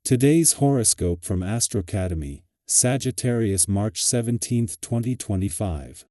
Today's horoscope from AstroCademy, Sagittarius, March 17, 2025.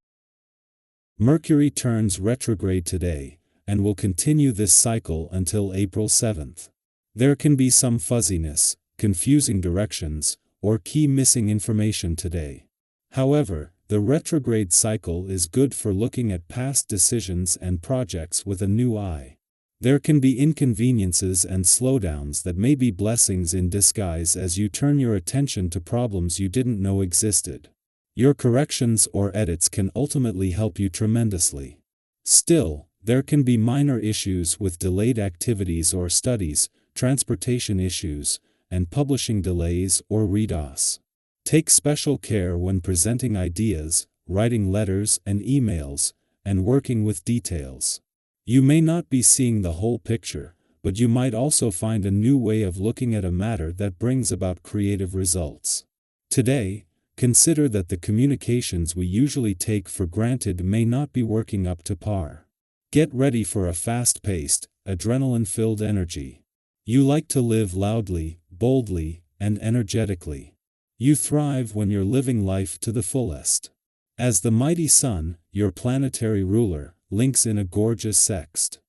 Mercury turns retrograde today, and will continue this cycle until April 7th. There can be some fuzziness, confusing directions, or key missing information today. However, the retrograde cycle is good for looking at past decisions and projects with a new eye. There can be inconveniences and slowdowns that may be blessings in disguise as you turn your attention to problems you didn't know existed. Your corrections or edits can ultimately help you tremendously. Still, there can be minor issues with delayed activities or studies, transportation issues, and publishing delays or redos. Take special care when presenting ideas, writing letters and emails, and working with details. You may not be seeing the whole picture, but you might also find a new way of looking at a matter that brings about creative results. Today, consider that the communications we usually take for granted may not be working up to par. Get ready for a fast-paced, adrenaline-filled energy. You like to live loudly, boldly, and energetically. You thrive when you're living life to the fullest. As the mighty sun, your planetary ruler, links in a gorgeous sext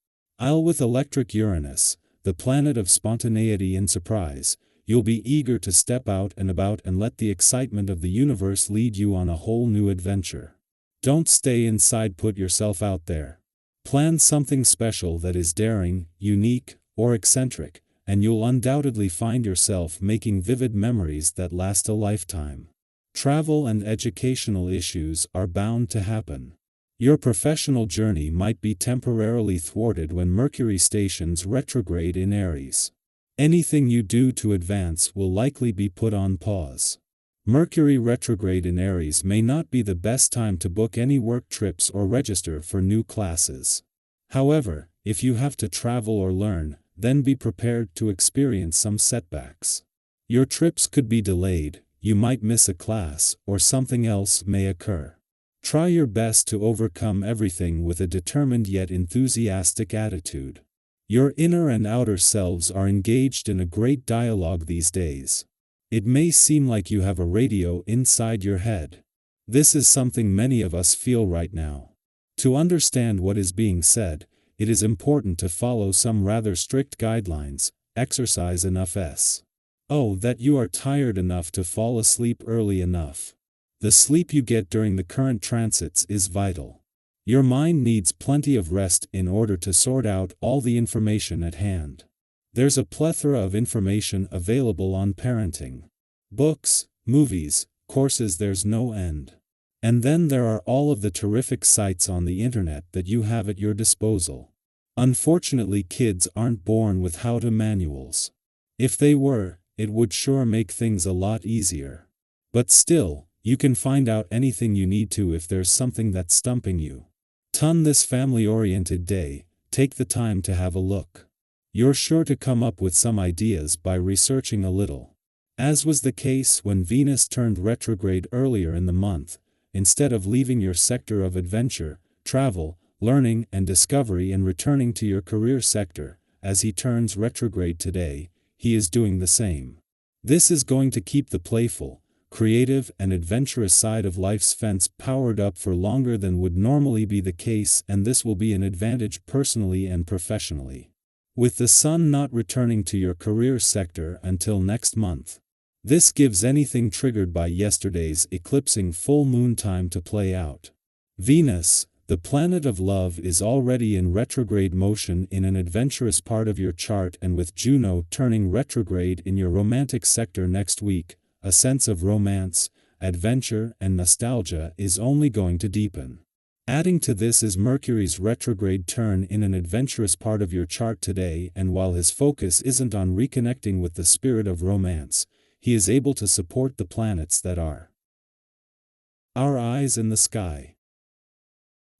with electric Uranus, the planet of spontaneity and surprise, you'll be eager to step out and about and let the excitement of the universe lead you on a whole new adventure. Don't stay inside, put yourself out there. Plan something special that is daring, unique, or eccentric, and you'll undoubtedly find yourself making vivid memories that last a lifetime. Travel and educational issues are bound to happen. Your professional journey might be temporarily thwarted when Mercury stations retrograde in Aries. Anything you do to advance will likely be put on pause. Mercury retrograde in Aries may not be the best time to book any work trips or register for new classes. However, if you have to travel or learn, then be prepared to experience some setbacks. Your trips could be delayed, you might miss a class, or something else may occur. Try your best to overcome everything with a determined yet enthusiastic attitude. Your inner and outer selves are engaged in a great dialogue these days. It may seem like you have a radio inside your head. This is something many of us feel right now. To understand what is being said, it is important to follow some rather strict guidelines. Exercise enough that you are tired enough to fall asleep early enough. The sleep you get during the current transits is vital. Your mind needs plenty of rest in order to sort out all the information at hand. There's a plethora of information available on parenting. Books, movies, courses, there's no end. And then there are all of the terrific sites on the internet that you have at your disposal. Unfortunately, kids aren't born with how-to manuals. If they were, it would sure make things a lot easier. But still, you can find out anything you need to if there's something that's stumping you. On this family-oriented day, take the time to have a look. You're sure to come up with some ideas by researching a little. As was the case when Venus turned retrograde earlier in the month, instead of leaving your sector of adventure, travel, learning and discovery and returning to your career sector, as he turns retrograde today, he is doing the same. This is going to keep the playful, creative and adventurous side of life's fence powered up for longer than would normally be the case, and this will be an advantage personally and professionally. With the sun not returning to your career sector until next month, this gives anything triggered by yesterday's eclipsing full moon time to play out. Venus, the planet of love, is already in retrograde motion in an adventurous part of your chart, and with Juno turning retrograde in your romantic sector next week, a sense of romance, adventure, and nostalgia is only going to deepen. Adding to this is Mercury's retrograde turn in an adventurous part of your chart today, and while his focus isn't on reconnecting with the spirit of romance, he is able to support the planets that are our eyes in the sky.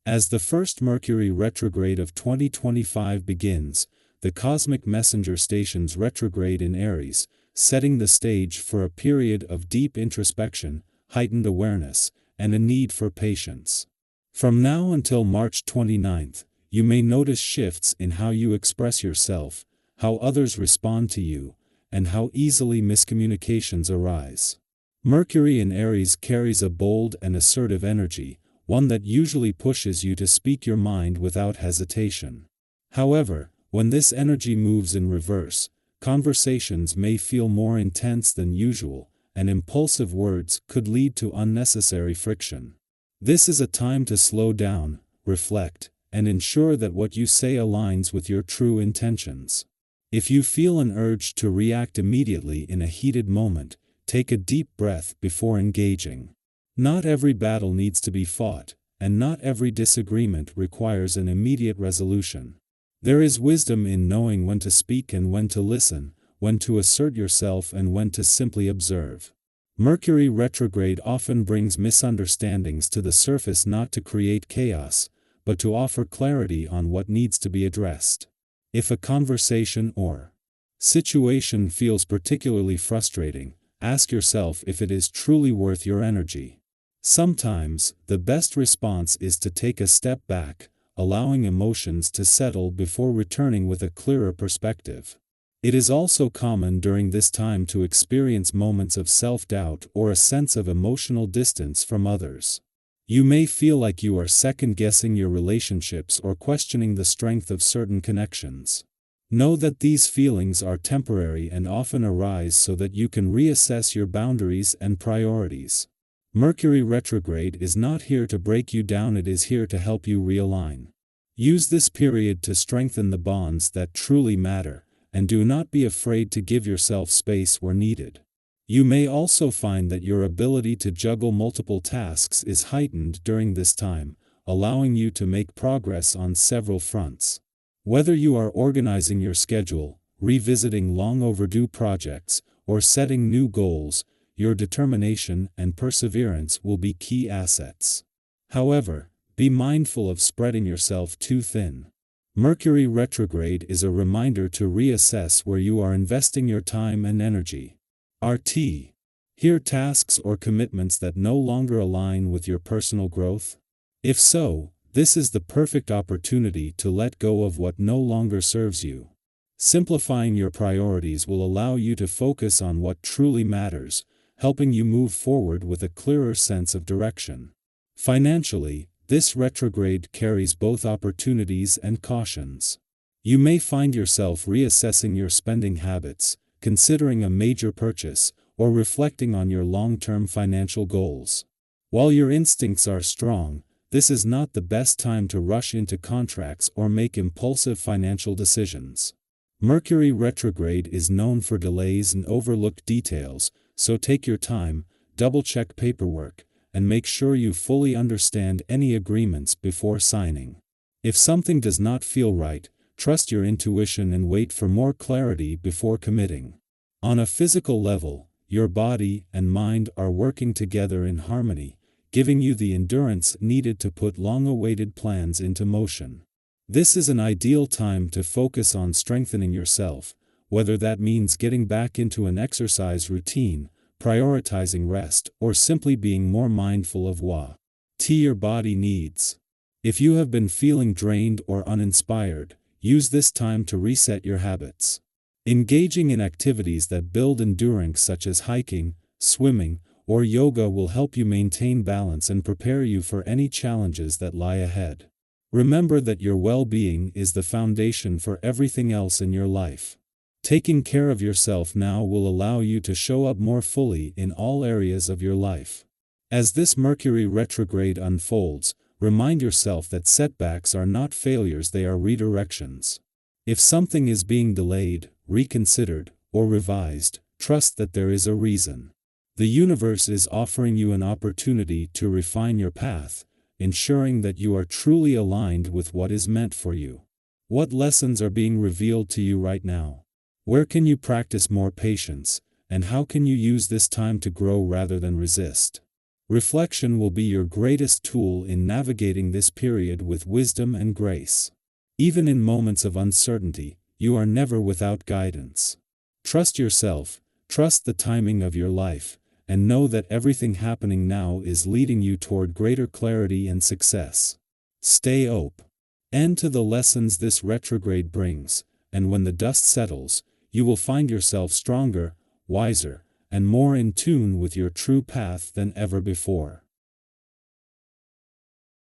As the first Mercury retrograde of 2025 begins, the cosmic messenger stations retrograde in Aries, setting the stage for a period of deep introspection, heightened awareness, and a need for patience. From now until March 29th, you may notice shifts in how you express yourself, how others respond to you, and how easily miscommunications arise. Mercury in Aries carries a bold and assertive energy, one that usually pushes you to speak your mind without hesitation. However, when this energy moves in reverse, conversations may feel more intense than usual, and impulsive words could lead to unnecessary friction. This is a time to slow down, reflect, and ensure that what you say aligns with your true intentions. If you feel an urge to react immediately in a heated moment, take a deep breath before engaging. Not every battle needs to be fought, and not every disagreement requires an immediate resolution. There is wisdom in knowing when to speak and when to listen, when to assert yourself and when to simply observe. Mercury retrograde often brings misunderstandings to the surface, not to create chaos, but to offer clarity on what needs to be addressed. If a conversation or situation feels particularly frustrating, ask yourself if it is truly worth your energy. Sometimes, the best response is to take a step back, allowing emotions to settle before returning with a clearer perspective. It is also common during this time to experience moments of self-doubt or a sense of emotional distance from others. You may feel like you are second-guessing your relationships or questioning the strength of certain connections. Know that these feelings are temporary and often arise so that you can reassess your boundaries and priorities. Mercury retrograde is not here to break you down, it is here to help you realign. Use this period to strengthen the bonds that truly matter, and do not be afraid to give yourself space where needed. You may also find that your ability to juggle multiple tasks is heightened during this time, allowing you to make progress on several fronts. Whether you are organizing your schedule, revisiting long overdue projects, or setting new goals, your determination and perseverance will be key assets. However, be mindful of spreading yourself too thin. Mercury retrograde is a reminder to reassess where you are investing your time and energy. RT. Here tasks or commitments that no longer align with your personal growth? If so, this is the perfect opportunity to let go of what no longer serves you. Simplifying your priorities will allow you to focus on what truly matters, helping you move forward with a clearer sense of direction. Financially, this retrograde carries both opportunities and cautions. You may find yourself reassessing your spending habits, considering a major purchase, or reflecting on your long-term financial goals. While your instincts are strong, this is not the best time to rush into contracts or make impulsive financial decisions. Mercury retrograde is known for delays and overlooked details, so take your time, double-check paperwork, and make sure you fully understand any agreements before signing. If something does not feel right, trust your intuition and wait for more clarity before committing. On a physical level, your body and mind are working together in harmony, giving you the endurance needed to put long-awaited plans into motion. This is an ideal time to focus on strengthening yourself, whether that means getting back into an exercise routine, prioritizing rest, or simply being more mindful of what your body needs. If you have been feeling drained or uninspired, use this time to reset your habits. Engaging in activities that build endurance such as hiking, swimming, or yoga will help you maintain balance and prepare you for any challenges that lie ahead. Remember that your well-being is the foundation for everything else in your life. Taking care of yourself now will allow you to show up more fully in all areas of your life. As this Mercury retrograde unfolds, remind yourself that setbacks are not failures, they are redirections. If something is being delayed, reconsidered, or revised, trust that there is a reason. The universe is offering you an opportunity to refine your path, ensuring that you are truly aligned with what is meant for you. What lessons are being revealed to you right now? Where can you practice more patience, and how can you use this time to grow rather than resist? Reflection will be your greatest tool in navigating this period with wisdom and grace. Even in moments of uncertainty, you are never without guidance. Trust yourself, trust the timing of your life, and know that everything happening now is leading you toward greater clarity and success. Stay open to the lessons this retrograde brings, and when the dust settles, you will find yourself stronger, wiser, and more in tune with your true path than ever before.